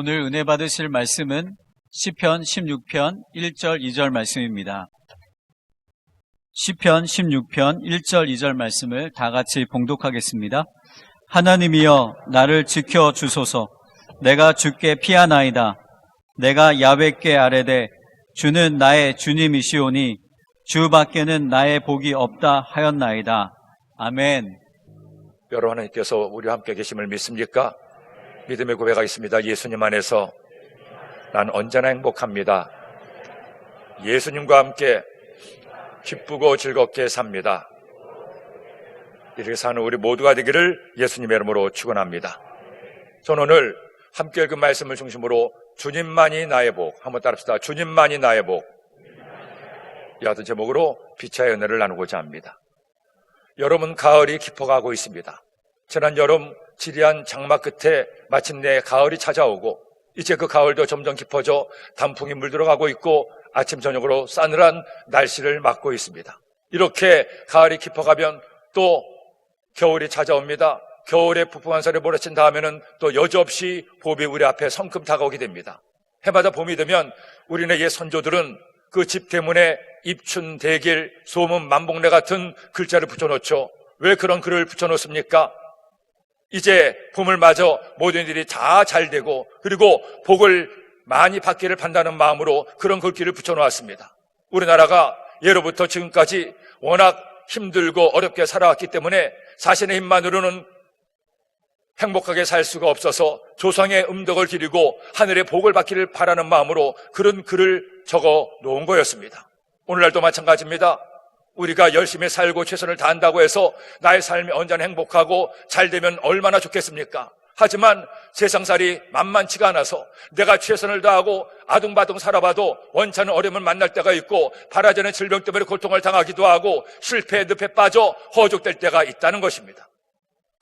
오늘 은혜 받으실 말씀은 시편 16편 1절 2절 말씀입니다. 시편 16편 1절 2절 말씀을 다 같이 봉독하겠습니다. 하나님이여 나를 지켜 주소서. 내가 주께 피하나이다. 내가 야훼께 아뢰되 주는 나의 주님이시오니 주밖에는 나의 복이 없다 하였나이다. 아멘. 여러분, 하나님께서 우리와 함께 계심을 믿습니까? 믿음의 고백하겠습니다. 예수님 안에서 난 언제나 행복합니다. 예수님과 함께 기쁘고 즐겁게 삽니다. 이렇게 사는 우리 모두가 되기를 예수님의 이름으로 축원합니다. 저는 오늘 함께 읽은 말씀을 중심으로 주님만이 나의 복, 한번 따라합시다. 주님만이 나의 복, 이 같은 제목으로 피차의 은혜를 나누고자 합니다. 여름은 가을이 깊어가고 있습니다. 지난 여름 지리한 장마 끝에 마침내 가을이 찾아오고 이제 그 가을도 점점 깊어져 단풍이 물들어가고 있고 아침 저녁으로 싸늘한 날씨를 맞고 있습니다. 이렇게 가을이 깊어가면 또 겨울이 찾아옵니다. 겨울에 폭풍한 살이 몰아친 다음에는 또 여지없이 봄이 우리 앞에 성큼 다가오게 됩니다. 해마다 봄이 되면 우리네 옛 선조들은 그 집 대문에 입춘 대길 소문 만복래 같은 글자를 붙여놓죠. 왜 그런 글을 붙여놓습니까? 이제 봄을 맞아 모든 일이 다 잘 되고 그리고 복을 많이 받기를 반다는 마음으로 그런 글귀를 붙여놓았습니다. 우리나라가 예로부터 지금까지 워낙 힘들고 어렵게 살아왔기 때문에 자신의 힘만으로는 행복하게 살 수가 없어서 조상의 음덕을 기리고 하늘의 복을 받기를 바라는 마음으로 그런 글을 적어 놓은 거였습니다. 오늘날도 마찬가지입니다. 우리가 열심히 살고 최선을 다한다고 해서 나의 삶이 언제나 행복하고 잘 되면 얼마나 좋겠습니까? 하지만 세상살이 만만치가 않아서 내가 최선을 다하고 아둥바둥 살아봐도 원찮은 어려움을 만날 때가 있고 바라지는 질병 때문에 고통을 당하기도 하고 실패의 늪에 빠져 허죽될 때가 있다는 것입니다.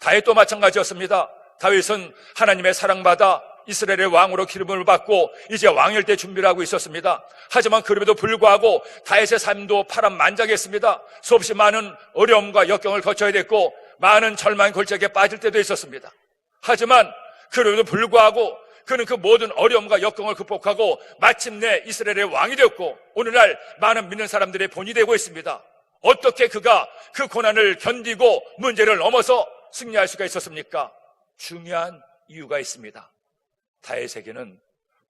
다윗도 마찬가지였습니다. 다윗은 하나님의 사랑받아 이스라엘의 왕으로 기름을 받고 이제 왕일 때 준비를 하고 있었습니다. 하지만 그럼에도 불구하고 다윗의 삶도 파란만장했습니다. 수없이 많은 어려움과 역경을 거쳐야 됐고 많은 절망의 골짜기에 빠질 때도 있었습니다. 하지만 그럼에도 불구하고 그는 그 모든 어려움과 역경을 극복하고 마침내 이스라엘의 왕이 되었고 오늘날 많은 믿는 사람들의 본이 되고 있습니다. 어떻게 그가 그 고난을 견디고 문제를 넘어서 승리할 수가 있었습니까? 중요한 이유가 있습니다. 다윗에게는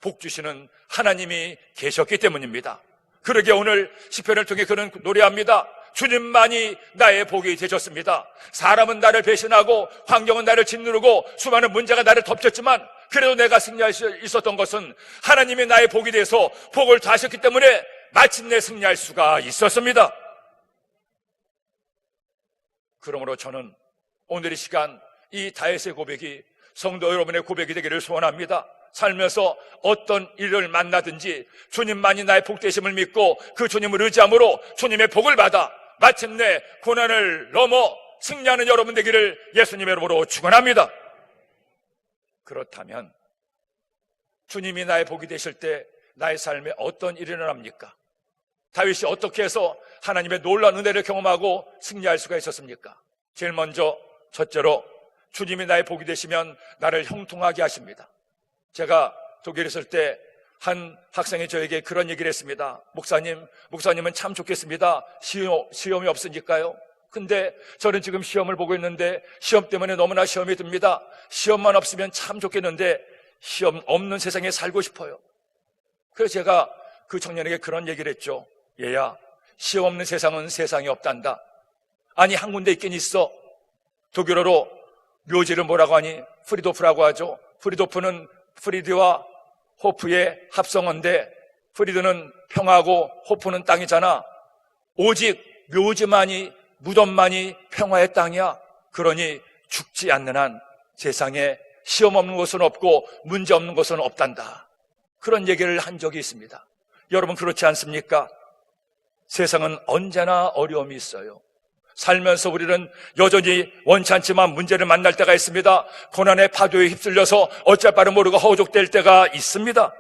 복 주시는 하나님이 계셨기 때문입니다. 그러게 오늘 시편을 통해 그는 노래합니다. 주님만이 나의 복이 되셨습니다. 사람은 나를 배신하고 환경은 나를 짓누르고 수많은 문제가 나를 덮쳤지만 그래도 내가 승리할 수 있었던 것은 하나님이 나의 복이 돼서 복을 다하셨기 때문에 마침내 승리할 수가 있었습니다. 그러므로 저는 오늘 이 시간 이 다윗의 고백이 성도 여러분의 고백이 되기를 소원합니다. 살면서 어떤 일을 만나든지 주님만이 나의 복되심을 믿고 그 주님을 의지함으로 주님의 복을 받아 마침내 고난을 넘어 승리하는 여러분 되기를 예수님의 이름으로 축원합니다. 그렇다면 주님이 나의 복이 되실 때 나의 삶에 어떤 일이 일어납니까? 다윗이 어떻게 해서 하나님의 놀라운 은혜를 경험하고 승리할 수가 있었습니까? 제일 먼저 첫째로 주님이 나의 복이 되시면 나를 형통하게 하십니다. 제가 독일에 있을 때 한 학생이 저에게 그런 얘기를 했습니다. 목사님은 참 좋겠습니다. 시험이 없으니까요. 근데 저는 지금 시험을 보고 있는데 시험 때문에 너무나 시험이 듭니다. 시험만 없으면 참 좋겠는데 시험 없는 세상에 살고 싶어요. 그래서 제가 그 청년에게 그런 얘기를 했죠. 얘야, 시험 없는 세상은 세상이 없단다. 아니, 한 군데 있긴 있어. 독일어로 묘지를 뭐라고 하니? 프리도프라고 하죠. 프리도프는 프리드와 호프의 합성어인데 프리드는 평화고 호프는 땅이잖아. 오직 묘지만이, 무덤만이 평화의 땅이야. 그러니 죽지 않는 한 세상에 시험 없는 곳은 없고 문제 없는 곳은 없단다. 그런 얘기를 한 적이 있습니다. 여러분 그렇지 않습니까? 세상은 언제나 어려움이 있어요. 살면서 우리는 여전히 원치 않지만 문제를 만날 때가 있습니다. 고난의 파도에 휩쓸려서 어쩔 바를 모르고 허우적될 때가 있습니다.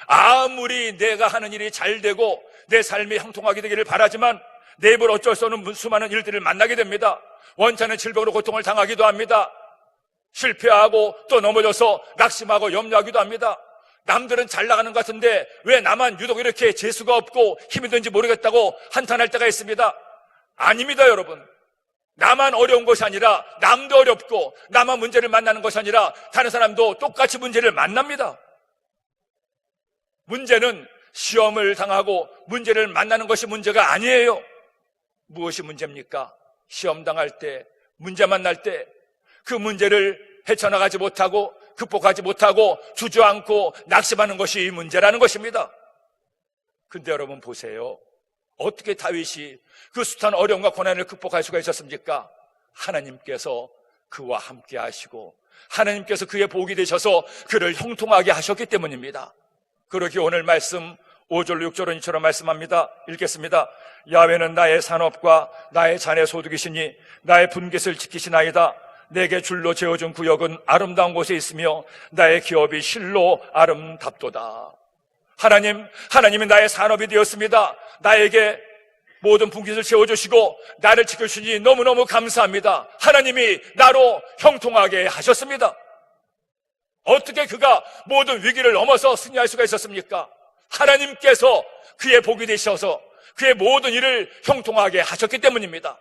아무리 내가 하는 일이 잘 되고 내 삶이 형통하게 되기를 바라지만 내 입으로 어쩔 수 없는 수많은 일들을 만나게 됩니다. 원치 않은 질병으로 고통을 당하기도 합니다. 실패하고 또 넘어져서 낙심하고 염려하기도 합니다. 남들은 잘 나가는 것 같은데 왜 나만 유독 이렇게 재수가 없고 힘이 든지 모르겠다고 한탄할 때가 있습니다. 아닙니다, 여러분. 나만 어려운 것이 아니라 남도 어렵고, 나만 문제를 만나는 것이 아니라 다른 사람도 똑같이 문제를 만납니다. 문제는 시험을 당하고 문제를 만나는 것이 문제가 아니에요. 무엇이 문제입니까? 시험 당할 때, 문제 만날 때 그 문제를 헤쳐나가지 못하고 극복하지 못하고 주저앉고 낙심하는 것이 이 문제라는 것입니다. 근데 여러분 보세요. 어떻게 다윗이 그 숱한 어려움과 고난을 극복할 수가 있었습니까? 하나님께서 그와 함께 하시고 하나님께서 그의 복이 되셔서 그를 형통하게 하셨기 때문입니다. 그러기에 오늘 말씀 5절 6절은 이처럼 말씀합니다. 읽겠습니다. 야훼는 나의 산업과 나의 잔의 소득이시니 나의 분깃을 지키시나이다. 내게 줄로 재어준 구역은 아름다운 곳에 있으며 나의 기업이 실로 아름답도다. 하나님이 나의 산업이 되었습니다. 나에게 모든 분깃을 채워주시고 나를 지켜주시니 너무너무 감사합니다. 하나님이 나로 형통하게 하셨습니다. 어떻게 그가 모든 위기를 넘어서 승리할 수가 있었습니까? 하나님께서 그의 복이 되셔서 그의 모든 일을 형통하게 하셨기 때문입니다.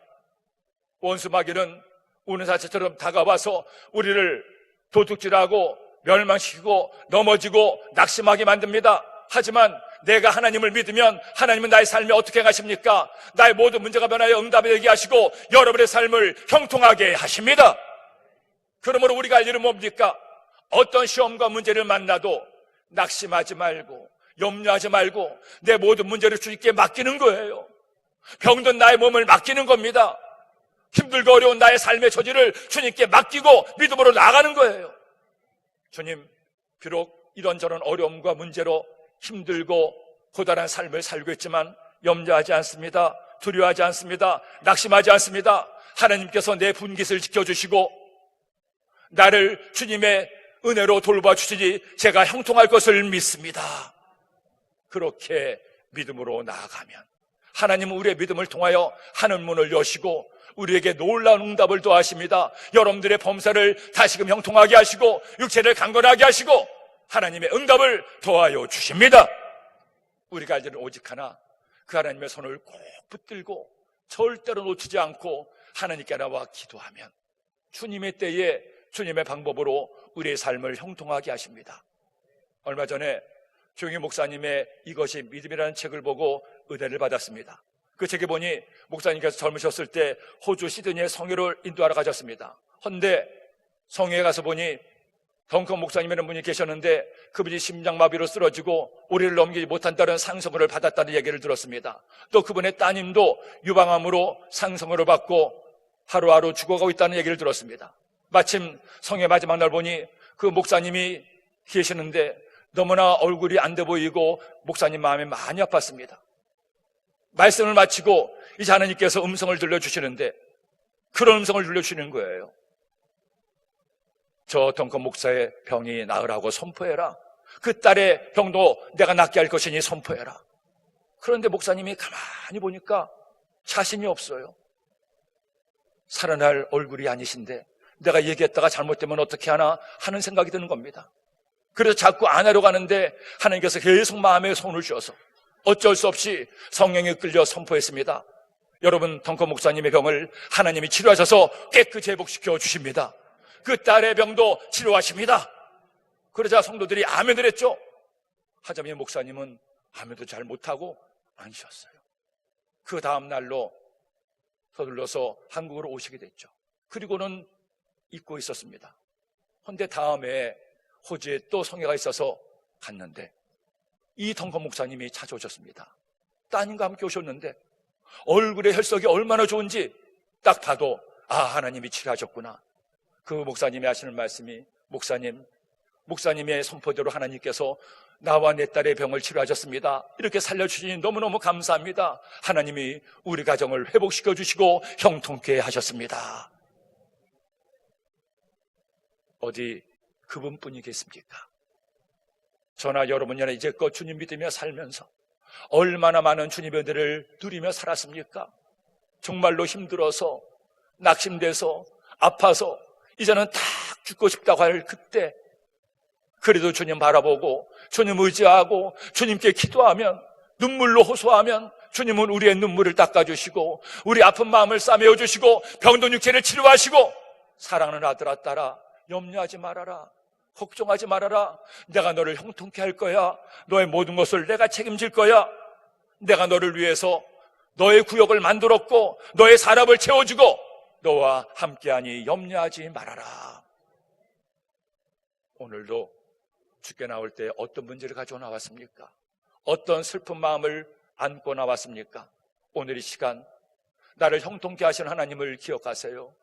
원수 마귀는 우는 사체처럼 다가와서 우리를 도둑질하고 멸망시키고 넘어지고 낙심하게 만듭니다. 하지만 내가 하나님을 믿으면 하나님은 나의 삶에 어떻게 하십니까? 나의 모든 문제가 변하여 응답이 되게 하시고 여러분의 삶을 형통하게 하십니다. 그러므로 우리가 할 일은 뭡니까? 어떤 시험과 문제를 만나도 낙심하지 말고 염려하지 말고 내 모든 문제를 주님께 맡기는 거예요. 병든 나의 몸을 맡기는 겁니다. 힘들고 어려운 나의 삶의 처지를 주님께 맡기고 믿음으로 나아가는 거예요. 주님, 비록 이런저런 어려움과 문제로 힘들고 고단한 삶을 살고 있지만 염려하지 않습니다. 두려워하지 않습니다. 낙심하지 않습니다. 하나님께서 내 분깃을 지켜주시고 나를 주님의 은혜로 돌봐주시니 제가 형통할 것을 믿습니다. 그렇게 믿음으로 나아가면 하나님은 우리의 믿음을 통하여 하늘 문을 여시고 우리에게 놀라운 응답을 더하십니다. 여러분들의 범사를 다시금 형통하게 하시고 육체를 강건하게 하시고 하나님의 응답을 더하여 주십니다. 우리가 할 일은 오직 하나, 그 하나님의 손을 꼭 붙들고 절대로 놓치지 않고 하나님께 나와 기도하면 주님의 때에 주님의 방법으로 우리의 삶을 형통하게 하십니다. 얼마 전에 조용희 목사님의 이것이 믿음이라는 책을 보고 은혜를 받았습니다. 그 책에 보니 목사님께서 젊으셨을 때 호주 시드니에 성회를 인도하러 가셨습니다. 헌데 성회에 가서 보니 덩컨 목사님이라는 분이 계셨는데 그분이 심장마비로 쓰러지고 우리를 넘기지 못한다는 상성을 받았다는 얘기를 들었습니다. 또 그분의 따님도 유방암으로 상성을 받고 하루하루 죽어가고 있다는 얘기를 들었습니다. 마침 성회 마지막 날 보니 그 목사님이 계시는데 너무나 얼굴이 안 돼 보이고 목사님 마음이 많이 아팠습니다. 말씀을 마치고 이제 하나님께서 음성을 들려주시는데 그런 음성을 들려주시는 거예요. 저 덩컨 목사의 병이 나으라고 선포해라. 그 딸의 병도 내가 낫게 할 것이니 선포해라. 그런데 목사님이 가만히 보니까 자신이 없어요. 살아날 얼굴이 아니신데 내가 얘기했다가 잘못되면 어떻게 하나 하는 생각이 드는 겁니다. 그래서 자꾸 안 하려고 하는데 하나님께서 계속 마음에 손을 쥐어서 어쩔 수 없이 성령에 끌려 선포했습니다. 여러분, 덩컨 목사님의 병을 하나님이 치료하셔서 깨끗이 회복시켜 주십니다. 그 딸의 병도 치료하십니다. 그러자 성도들이 아멘을 했죠. 하자면 목사님은 아멘도 잘 못하고 안 쉬었어요. 그 다음 날로 서둘러서 한국으로 오시게 됐죠. 그리고는 잊고 있었습니다. 그런데 다음에 호주에 또 성회가 있어서 갔는데 이 덩컨 목사님이 찾아오셨습니다. 따님과 함께 오셨는데 얼굴의 혈색이 얼마나 좋은지 딱 봐도 하나님이 치료하셨구나. 그 목사님이 하시는 말씀이 목사님의 선포대로 하나님께서 나와 내 딸의 병을 치료하셨습니다. 이렇게 살려주시니 너무너무 감사합니다. 하나님이 우리 가정을 회복시켜 주시고 형통케 하셨습니다. 어디 그분뿐이겠습니까? 저나 여러분이나 이제껏 주님 믿으며 살면서 얼마나 많은 주님의 은혜를 누리며 살았습니까? 정말로 힘들어서 낙심돼서 아파서 이제는 딱 죽고 싶다고 할 그때, 그래도 주님 바라보고 주님 의지하고 주님께 기도하면, 눈물로 호소하면 주님은 우리의 눈물을 닦아주시고 우리 아픈 마음을 싸매어주시고 병든 육체를 치료하시고, 사랑하는 아들아 딸아, 염려하지 말아라, 걱정하지 말아라, 내가 너를 형통케 할 거야, 너의 모든 것을 내가 책임질 거야, 내가 너를 위해서 너의 구역을 만들었고 너의 사람을 채워주고 너와 함께하니 염려하지 말아라. 오늘도 주께 나올 때 어떤 문제를 가지고 나왔습니까? 어떤 슬픈 마음을 안고 나왔습니까? 오늘 이 시간 나를 형통케 하시는 하나님을 기억하세요.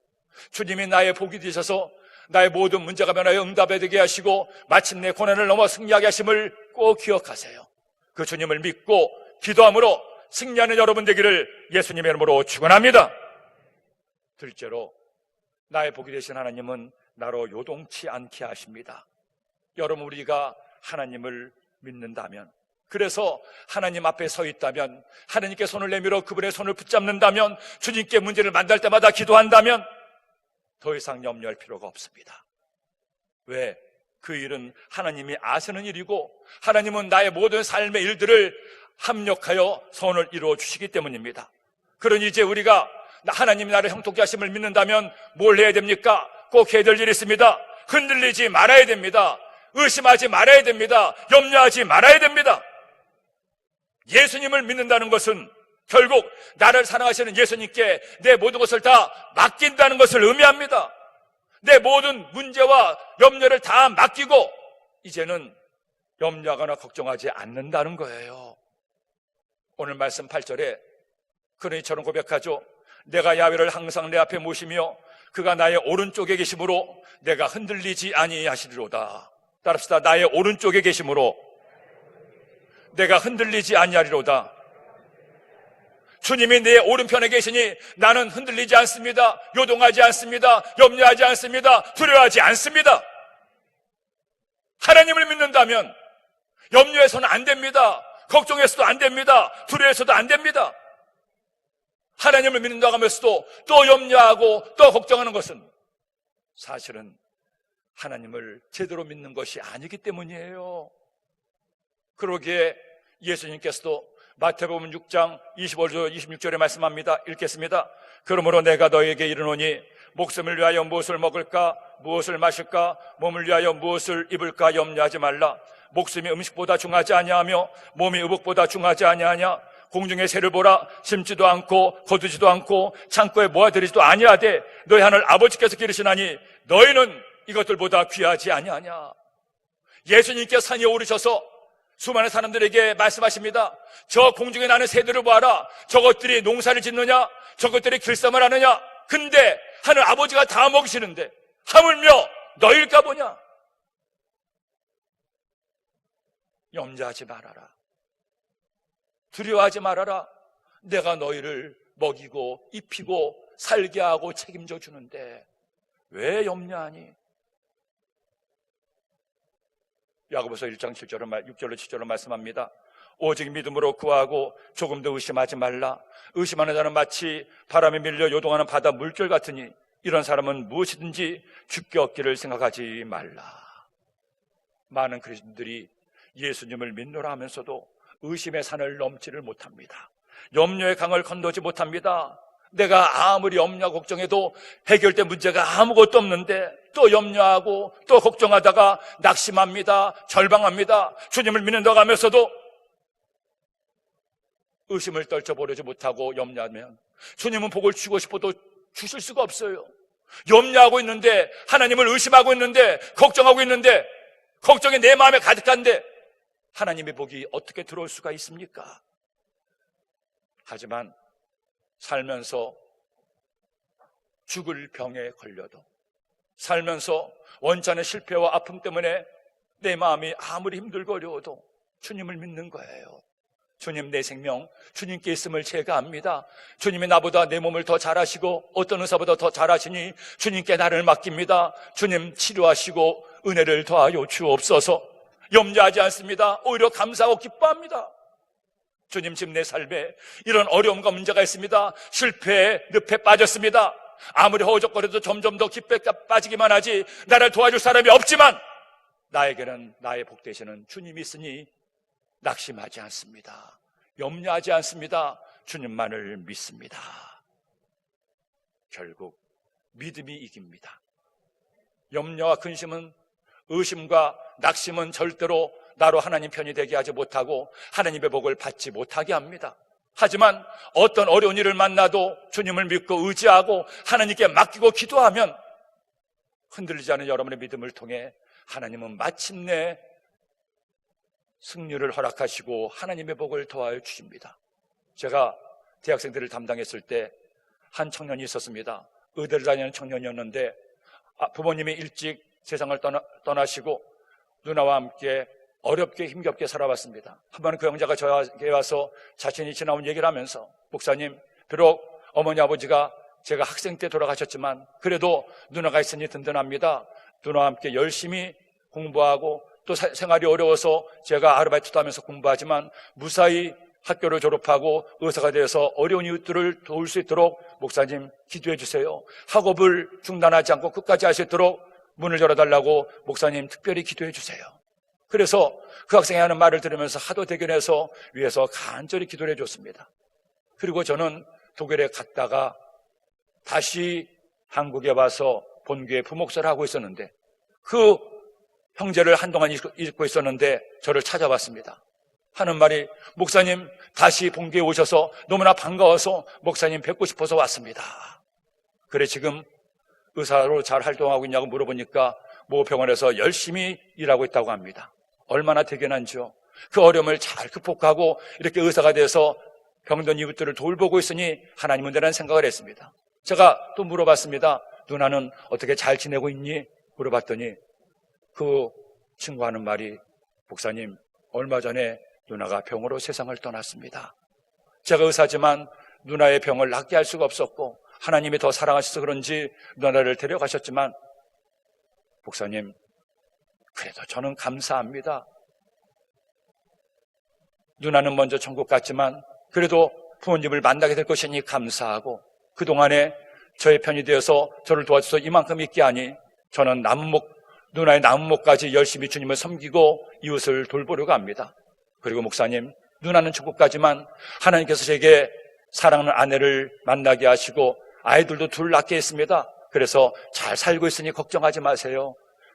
주님이 나의 복이 되셔서 나의 모든 문제가 변하여 응답이 되게 하시고 마침내 고난을 넘어 승리하게 하심을 꼭 기억하세요. 그 주님을 믿고 기도함으로 승리하는 여러분 되기를 예수님의 이름으로 축원합니다. 둘째로, 나의 복이 되신 하나님은 나로 요동치 않게 하십니다. 여러분, 우리가 하나님을 믿는다면, 그래서 하나님 앞에 서 있다면, 하나님께 손을 내밀어 그분의 손을 붙잡는다면, 주님께 문제를 만날 때마다 기도한다면 더 이상 염려할 필요가 없습니다. 왜? 그 일은 하나님이 아시는 일이고 하나님은 나의 모든 삶의 일들을 합력하여 선을 이루어 주시기 때문입니다. 그러니 이제 우리가 하나님이 나를 형통케 하심을 믿는다면 뭘 해야 됩니까? 꼭 해야 될 일이 있습니다. 흔들리지 말아야 됩니다. 의심하지 말아야 됩니다. 염려하지 말아야 됩니다. 예수님을 믿는다는 것은 결국 나를 사랑하시는 예수님께 내 모든 것을 다 맡긴다는 것을 의미합니다. 내 모든 문제와 염려를 다 맡기고 이제는 염려하거나 걱정하지 않는다는 거예요. 오늘 말씀 8절에 그러니 저는 고백하죠. 내가 야훼를 항상 내 앞에 모시며 그가 나의 오른쪽에 계심으로 내가 흔들리지 아니하시리로다. 따라합시다. 나의 오른쪽에 계심으로 내가 흔들리지 아니하리로다. 주님이 내 오른편에 계시니 나는 흔들리지 않습니다. 요동하지 않습니다. 염려하지 않습니다. 두려워하지 않습니다. 하나님을 믿는다면 염려해서는 안 됩니다. 걱정해서도 안 됩니다. 두려워해서도 안 됩니다. 하나님을 믿는다고 하면서도 또 염려하고 또 걱정하는 것은 사실은 하나님을 제대로 믿는 것이 아니기 때문이에요. 그러기에 예수님께서도 마태복음 6장 25절 26절에 말씀합니다. 읽겠습니다. 그러므로 내가 너에게 이르노니 목숨을 위하여 무엇을 먹을까 무엇을 마실까 몸을 위하여 무엇을 입을까 염려하지 말라. 목숨이 음식보다 중하지 아니하며 몸이 의복보다 중하지 아니하냐. 공중의 새를 보라. 심지도 않고 거두지도 않고 창고에 모아들이지도 아니하되 너희 하늘 아버지께서 기르시나니 너희는 이것들보다 귀하지 아니하냐. 예수님께서 산에 오르셔서 수많은 사람들에게 말씀하십니다. 저 공중에 나는 새들을 보아라. 저것들이 농사를 짓느냐 저것들이 길쌈을 하느냐. 근데 하늘 아버지가 다 먹이시는데 하물며 너희일까 보냐. 염려하지 말아라. 두려워하지 말아라. 내가 너희를 먹이고 입히고 살게 하고 책임져 주는데 왜 염려하니? 야고보서 1장 6절로 7절로 말씀합니다. 오직 믿음으로 구하고 조금도 의심하지 말라. 의심하는 자는 마치 바람에 밀려 요동하는 바다 물결 같으니 이런 사람은 무엇이든지 죽게 얻기를 생각하지 말라. 많은 그리스도인들이 예수님을 믿노라 하면서도 의심의 산을 넘지를 못합니다. 염려의 강을 건너지 못합니다. 내가 아무리 염려하고 걱정해도 해결된 문제가 아무것도 없는데 또 염려하고 또 걱정하다가 낙심합니다. 절망합니다. 주님을 믿는다고 하면서도 의심을 떨쳐버리지 못하고 염려하면 주님은 복을 주고 싶어도 주실 수가 없어요. 염려하고 있는데 하나님을 의심하고 있는데 걱정하고 있는데 걱정이 내 마음에 가득한데 하나님의 복이 어떻게 들어올 수가 있습니까? 하지만 살면서 죽을 병에 걸려도 살면서 원천의 실패와 아픔 때문에 내 마음이 아무리 힘들고 어려워도 주님을 믿는 거예요. 주님 내 생명 주님께 있음을 제가 압니다. 주님이 나보다 내 몸을 더 잘하시고 어떤 의사보다 더 잘하시니 주님께 나를 맡깁니다. 주님 치료하시고 은혜를 더하여 주옵소서. 염려하지 않습니다. 오히려 감사하고 기뻐합니다. 주님 지금 내 삶에 이런 어려움과 문제가 있습니다. 실패에 늪에 빠졌습니다. 아무리 허우적거려도 점점 더 깊게 빠지기만 하지 나를 도와줄 사람이 없지만 나에게는 나의 복 되시는 주님이 있으니 낙심하지 않습니다. 염려하지 않습니다. 주님만을 믿습니다. 결국 믿음이 이깁니다. 염려와 근심은, 의심과 낙심은 절대로 나로 하나님 편이 되게 하지 못하고 하나님의 복을 받지 못하게 합니다. 하지만 어떤 어려운 일을 만나도 주님을 믿고 의지하고 하나님께 맡기고 기도하면 흔들리지 않은 여러분의 믿음을 통해 하나님은 마침내 승리를 허락하시고 하나님의 복을 더하여 주십니다. 제가 대학생들을 담당했을 때 한 청년이 있었습니다. 의대를 다니는 청년이었는데 부모님이 일찍 세상을 떠나시고 누나와 함께 어렵게 힘겹게 살아왔습니다. 한 번은 그 형제가 저에게 와서 자신이 지나온 얘기를 하면서, 목사님, 비록 어머니 아버지가 제가 학생 때 돌아가셨지만 그래도 누나가 있으니 든든합니다. 누나와 함께 열심히 공부하고 또 생활이 어려워서 제가 아르바이트도 하면서 공부하지만 무사히 학교를 졸업하고 의사가 되어서 어려운 이웃들을 도울 수 있도록 목사님 기도해 주세요. 학업을 중단하지 않고 끝까지 할 수 있도록 문을 열어달라고 목사님 특별히 기도해 주세요. 그래서 그 학생이 하는 말을 들으면서 하도 대견해서 위에서 간절히 기도를 해줬습니다. 그리고 저는 독일에 갔다가 다시 한국에 와서 본교회 부목사를 하고 있었는데 그 형제를 한동안 잊고 있었는데 저를 찾아왔습니다. 하는 말이, 목사님 다시 본교에 오셔서 너무나 반가워서 목사님 뵙고 싶어서 왔습니다. 그래 지금 의사로 잘 활동하고 있냐고 물어보니까 모 병원에서 열심히 일하고 있다고 합니다. 얼마나 대견한지요. 그 어려움을 잘 극복하고 이렇게 의사가 돼서 병든 이웃들을 돌보고 있으니 하나님은 되라는 생각을 했습니다. 제가 또 물어봤습니다. 누나는 어떻게 잘 지내고 있니? 물어봤더니 그 친구 하는 말이, 목사님 얼마 전에 누나가 병으로 세상을 떠났습니다. 제가 의사지만 누나의 병을 낫게 할 수가 없었고 하나님이 더 사랑하셔서 그런지 누나를 데려가셨지만 목사님 그래도 저는 감사합니다. 누나는 먼저 천국 갔지만 그래도 부모님을 만나게 될 것이니 감사하고 그동안에 저의 편이 되어서 저를 도와줘서 이만큼 있게 하니 저는 누나의 남은 목까지 열심히 주님을 섬기고 이웃을 돌보려고 합니다. 그리고 목사님, 누나는 천국 가지만 하나님께서 제게 사랑하는 아내를 만나게 하시고 아이들도 둘 낳게 했습니다. 그래서 잘 살고 있으니 걱정하지 마세요.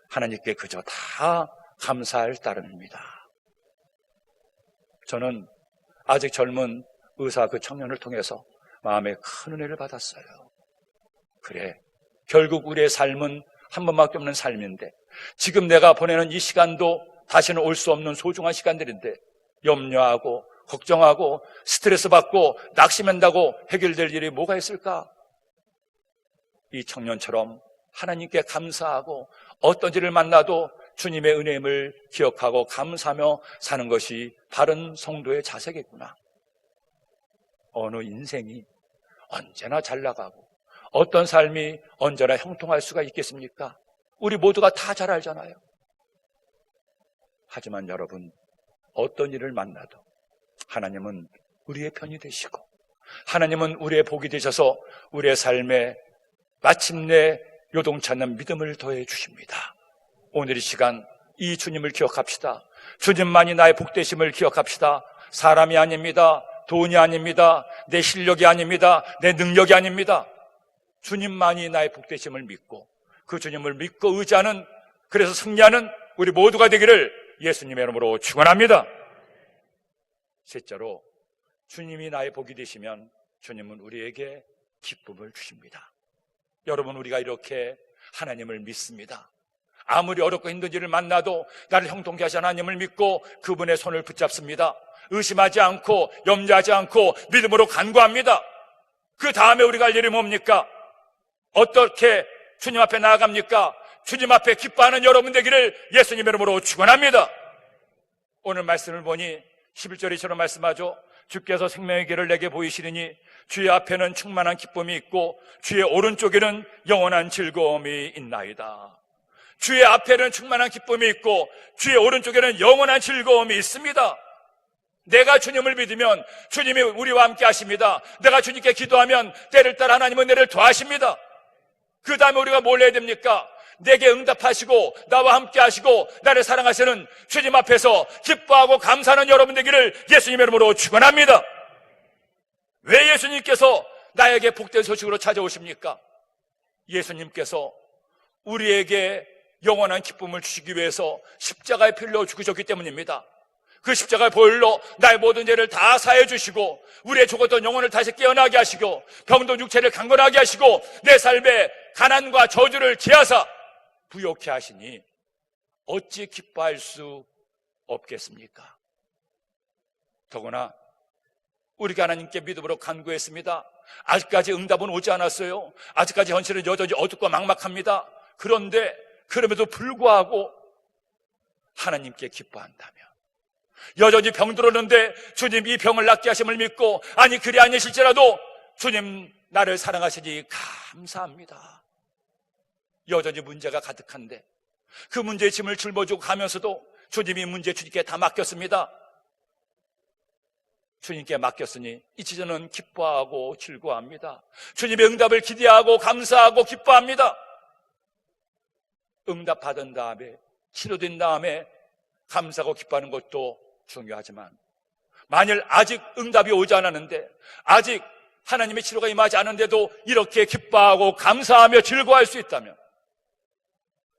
하나님께 그저 다 감사할 따름입니다. 저는 아직 젊은 의사 그 청년을 통해서 마음에 큰 은혜를 받았어요. 그래, 결국 우리의 삶은 한 번밖에 없는 삶인데 지금 내가 보내는 이 시간도 다시는 올 수 없는 소중한 시간들인데 염려하고 걱정하고 스트레스 받고 낙심한다고 해결될 일이 뭐가 있을까? 이 청년처럼 하나님께 감사하고 어떤 일을 만나도 주님의 은혜임을 기억하고 감사하며 사는 것이 바른 성도의 자세겠구나. 어느 인생이 언제나 잘 나가고 어떤 삶이 언제나 형통할 수가 있겠습니까? 우리 모두가 다 잘 알잖아요. 하지만 여러분, 어떤 일을 만나도 하나님은 우리의 편이 되시고 하나님은 우리의 복이 되셔서 우리의 삶에 마침내 요동치 않는 믿음을 더해 주십니다. 오늘 이 시간 이 주님을 기억합시다. 주님만이 나의 복되심을 기억합시다. 사람이 아닙니다. 돈이 아닙니다. 내 실력이 아닙니다. 내 능력이 아닙니다. 주님만이 나의 복되심을 믿고 그 주님을 믿고 의지하는, 그래서 승리하는 우리 모두가 되기를 예수님의 이름으로 축원합니다. 셋째로, 주님이 나의 복이 되시면 주님은 우리에게 기쁨을 주십니다. 여러분, 우리가 이렇게 하나님을 믿습니다. 아무리 어렵고 힘든 일을 만나도 나를 형통케 하신 하나님을 믿고 그분의 손을 붙잡습니다. 의심하지 않고 염려하지 않고 믿음으로 간구합니다. 그 다음에 우리가 할 일이 뭡니까? 어떻게 주님 앞에 나아갑니까? 주님 앞에 기뻐하는 여러분 되기를 예수님 이름으로 축원합니다. 오늘 말씀을 보니 11절에 이처럼 말씀하죠. 주께서 생명의 길을 내게 보이시리니 주의 앞에는 충만한 기쁨이 있고 주의 오른쪽에는 영원한 즐거움이 있나이다. 주의 앞에는 충만한 기쁨이 있고 주의 오른쪽에는 영원한 즐거움이 있습니다. 내가 주님을 믿으면 주님이 우리와 함께 하십니다. 내가 주님께 기도하면 때를 따라 하나님은 내를 도와십니다. 그 다음에 우리가 뭘 해야 됩니까? 내게 응답하시고 나와 함께 하시고 나를 사랑하시는 주님 앞에서 기뻐하고 감사하는 여러분 되기를 예수님의 이름으로 축원합니다. 왜 예수님께서 나에게 복된 소식으로 찾아오십니까? 예수님께서 우리에게 영원한 기쁨을 주시기 위해서 십자가의 피를 죽으셨기 때문입니다. 그 십자가의 보혈로 나의 모든 죄를 다 사해 주시고 우리의 죽었던 영혼을 다시 깨어나게 하시고 병든 육체를 강건하게 하시고 내 삶에 가난과 저주를 제하사 부욕케 하시니 어찌 기뻐할 수 없겠습니까? 더구나 우리가 하나님께 믿음으로 간구했습니다. 아직까지 응답은 오지 않았어요. 아직까지 현실은 여전히 어둡고 막막합니다. 그런데 그럼에도 불구하고 하나님께 기뻐한다면, 여전히 병들었는데 주님 이 병을 낫게 하심을 믿고, 아니 그리 아니실지라도 주님 나를 사랑하시니 감사합니다. 여전히 문제가 가득한데 그 문제의 짐을 짊어지고 가면서도 주님이 문제 주님께 다 맡겼습니다. 주님께 맡겼으니 이제 저는 기뻐하고 즐거워합니다. 주님의 응답을 기대하고 감사하고 기뻐합니다. 응답 받은 다음에, 치료된 다음에 감사하고 기뻐하는 것도 중요하지만, 만일 아직 응답이 오지 않았는데, 아직 하나님의 치료가 임하지 않은데도 이렇게 기뻐하고 감사하며 즐거워할 수 있다면,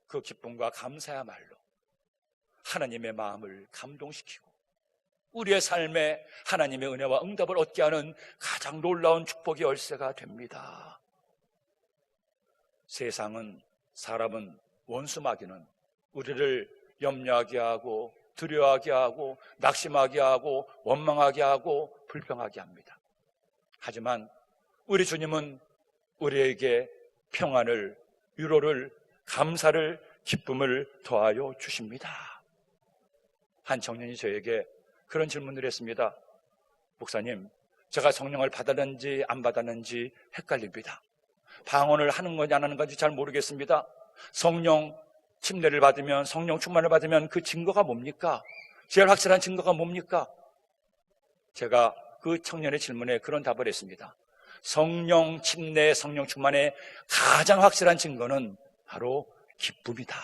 그 기쁨과 감사야말로 하나님의 마음을 감동시키고 우리의 삶에 하나님의 은혜와 응답을 얻게 하는 가장 놀라운 축복의 열쇠가 됩니다. 세상은, 사람은, 원수마귀는 우리를 염려하게 하고 두려워하게 하고 낙심하게 하고 원망하게 하고 불평하게 합니다. 하지만 우리 주님은 우리에게 평안을, 위로를, 감사를, 기쁨을 더하여 주십니다. 한 청년이 저에게 그런 질문을 했습니다. 목사님, 제가 성령을 받았는지 안 받았는지 헷갈립니다. 방언을 하는 건지 안 하는 건지 잘 모르겠습니다. 성령 침례를 받으면, 성령 충만을 받으면 그 증거가 뭡니까? 제일 확실한 증거가 뭡니까? 제가 그 청년의 질문에 그런 답을 했습니다. 성령 침례, 성령 충만의 가장 확실한 증거는 바로 기쁨이다.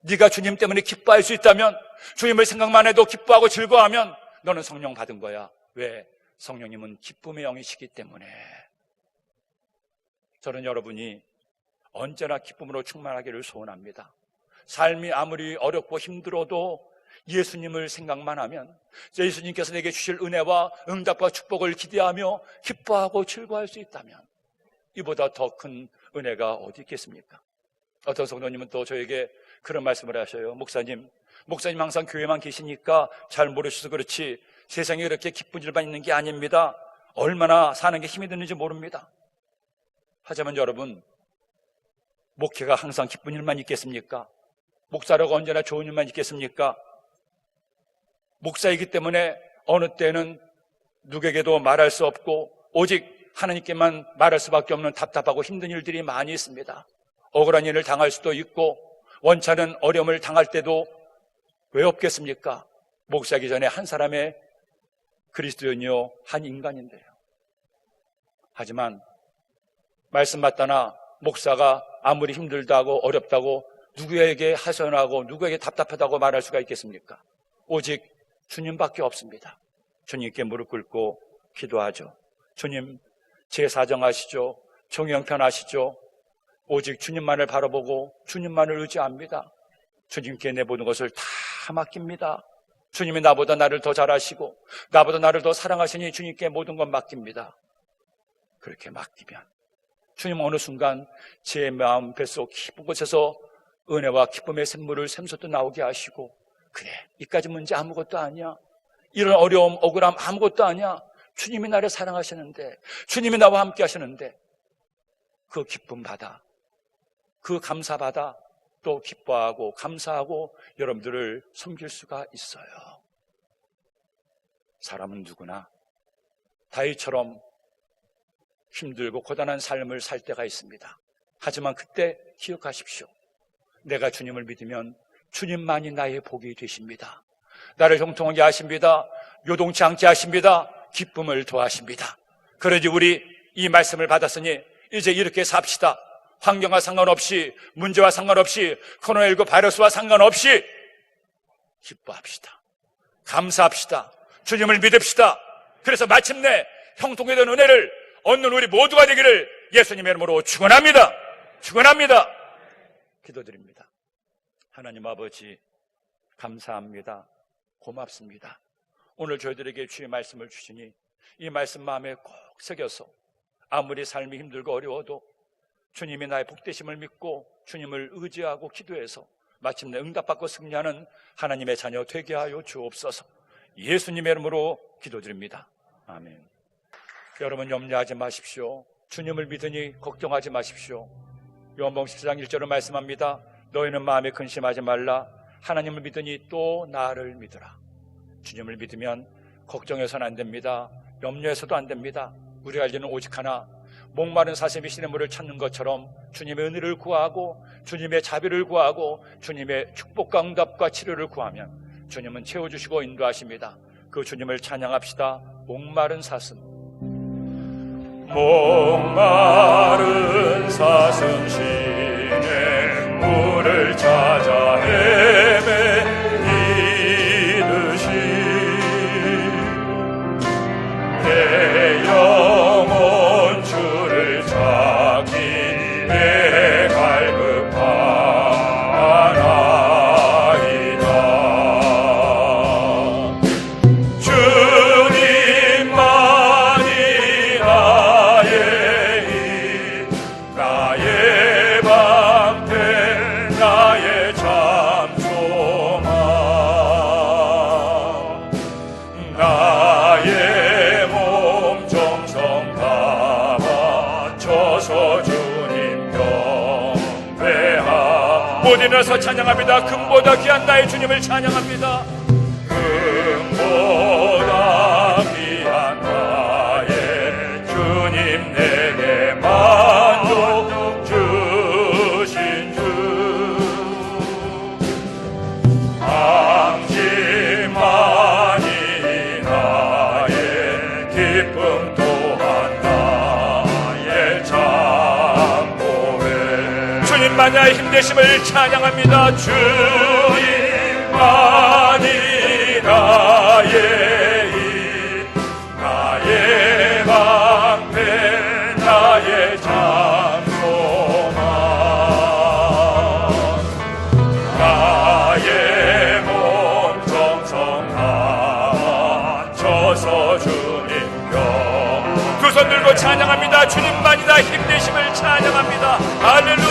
네가 주님 때문에 기뻐할 수 있다면, 주님을 생각만 해도 기뻐하고 즐거워하면 너는 성령 받은 거야. 왜? 성령님은 기쁨의 영이시기 때문에. 저는 여러분이 언제나 기쁨으로 충만하기를 소원합니다. 삶이 아무리 어렵고 힘들어도 예수님을 생각만 하면, 예수님께서 내게 주실 은혜와 응답과 축복을 기대하며 기뻐하고 즐거워할 수 있다면 이보다 더 큰 은혜가 어디 있겠습니까? 어떤 성도님은 또 저에게 그런 말씀을 하셔요. 목사님 항상 교회만 계시니까 잘 모르셔서 그렇지 세상에 그렇게 기쁜 일만 있는 게 아닙니다. 얼마나 사는 게 힘이 드는지 모릅니다. 하지만 여러분, 목회가 항상 기쁜 일만 있겠습니까? 목사라고 언제나 좋은 일만 있겠습니까? 목사이기 때문에 어느 때는 누구에게도 말할 수 없고 오직 하나님께만 말할 수밖에 없는 답답하고 힘든 일들이 많이 있습니다. 억울한 일을 당할 수도 있고 원찮은 어려움을 당할 때도 왜 없겠습니까? 목사이기 전에 한 사람의 그리스도인이요, 한 인간인데요. 하지만 말씀 맞다나 목사가 아무리 힘들다고 어렵다고 누구에게 하소연하고 누구에게 답답하다고 말할 수가 있겠습니까? 오직 주님밖에 없습니다. 주님께 무릎 꿇고 기도하죠. 주님, 제 사정 아시죠? 종의 형편 아시죠? 오직 주님만을 바라보고 주님만을 의지합니다. 주님께 내 모든 것을 다 맡깁니다. 주님이 나보다 나를 더 잘 아시고 나보다 나를 더 사랑하시니 주님께 모든 것 맡깁니다. 그렇게 맡기면 주님 어느 순간 제 마음 뱃속 깊은 곳에서 은혜와 기쁨의 샘물을 샘솟듯 나오게 하시고, 그래, 이까지 문제 아무것도 아니야. 이런 어려움, 억울함 아무것도 아니야. 주님이 나를 사랑하시는데, 주님이 나와 함께 하시는데, 그 기쁨 받아, 그 감사 받아 또 기뻐하고 감사하고 여러분들을 섬길 수가 있어요. 사람은 누구나 다윗처럼 힘들고 고단한 삶을 살 때가 있습니다. 하지만 그때 기억하십시오. 내가 주님을 믿으면 주님만이 나의 복이 되십니다. 나를 형통하게 하십니다. 요동치 않게 하십니다. 기쁨을 더하십니다. 그러지 우리 이 말씀을 받았으니 이제 이렇게 삽시다. 환경과 상관없이, 문제와 상관없이, 코로나19 바이러스와 상관없이 기뻐합시다. 감사합시다. 주님을 믿읍시다. 그래서 마침내 형통에 된 은혜를 얻는 우리 모두가 되기를 예수님의 이름으로 축원합니다. 축원합니다. 기도드립니다. 하나님 아버지, 감사합니다. 고맙습니다. 오늘 저희들에게 주의 말씀을 주시니 이 말씀 마음에 꼭 새겨서 아무리 삶이 힘들고 어려워도 주님이 나의 복되심을 믿고 주님을 의지하고 기도해서 마침내 응답받고 승리하는 하나님의 자녀 되게 하여 주옵소서. 예수님의 이름으로 기도드립니다. 아멘. 여러분 염려하지 마십시오. 주님을 믿으니 걱정하지 마십시오. 요한복음 14장 1절을 말씀합니다. 너희는 마음에 근심하지 말라. 하나님을 믿으니 또 나를 믿으라. 주님을 믿으면 걱정해서는 안 됩니다. 염려해서도 안 됩니다. 우리가 할 일은 오직 하나, 목마른 사슴이 시냇물을 찾는 것처럼 주님의 은혜를 구하고 주님의 자비를 구하고 주님의 축복과 응답과 치료를 구하면 주님은 채워주시고 인도하십니다. 그 주님을 찬양합시다. 목마른 사슴. 목마른 사슴 시내 물을 찾아 헤매이듯이 내 영혼 주를 찾기에 갈급하나이다. 주님만이 나의 방패, 나의 잠소망, 나의 몸 정성 다 바쳐서 주님 경배하. 못 일어나서 찬양합니다. 금보다 귀한 나의 주님을 찬양합니다. 금보다 귀한 나의 주님, 내게 만족 주신 주, 당신만이 나의 기쁨 또한 나의 참고해. 주님만이 나의 힘되심을 찬양합니다. 주님만이 나의 방패, 나의 잠소망, 나의 몸 정성 다 바쳐서 주님 경. 두 손 들고 찬양합니다. 주님만이 나의 힘되심을 찬양합니다. 할렐루야.